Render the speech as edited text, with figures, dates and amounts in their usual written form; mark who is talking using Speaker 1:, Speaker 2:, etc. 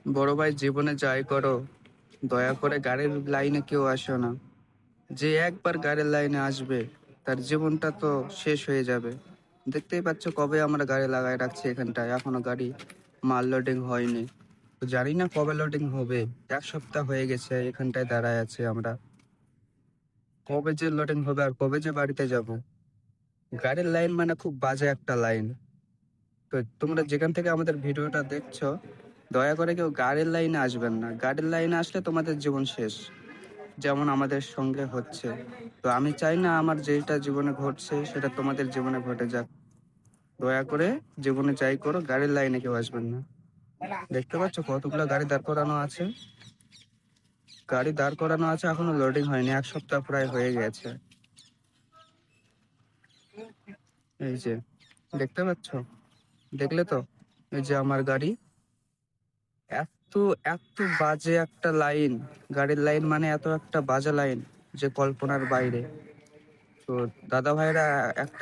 Speaker 1: বড় ভাই, জীবনে যাই করো, দয়া করে গাড়ির লাইনে কেউ আসো না। যে একবার গাড়ির লাইনে আসবে তার জীবনটা তো শেষ হয়ে যাবে। দেখতেই পাচ্ছ কবে আমরা গাড়ি লাগাই রাখছি এখানটায়, এখনো গাড়ি মাল লোডিং হয়নি। তো জানি না কবে লোডিং হবে। 1 সপ্তাহ হয়ে গেছে এখানটায় দাঁড়ায় আছে আমরা। কবে যে লোডিং হবে আর কবে যে বাড়িতে যাব। গাড়ির লাইন মানে খুব বাজে একটা লাইন। তো তোমরা যেখান থেকে আমাদের ভিডিওটা দেখছো, দয়া করে কেউ গাড়ির লাইনে আসবেন না। গাড়ির লাইনে আসলে তোমাদের জীবন শেষ, যেমন আমাদের সঙ্গে হচ্ছে। তো আমি চাই না আমার যেটা জীবনে ঘটছে সেটা তোমাদের জীবনে ঘটে যাক। দয়া করে জীবনে যাই করো, গাড়ির লাইনে কেউ আসবেন না। দেখতে পাচ্ছ কতগুলো গাড়ি দাঁড় করানো আছে। গাড়ি দাঁড় করানো আছে, এখনো লোডিং হয়নি। 1 সপ্তাহ প্রায় হয়ে গেছে। এই যে দেখতে পাচ্ছ, দেখলে তো? এই যে আমার গাড়ি। এত এত বাজে একটা লাইন। গাড়ির লাইন মানে এত একটা বাজে লাইন যে কল্পনার বাইরে। তো দাদা ভাইরা একটা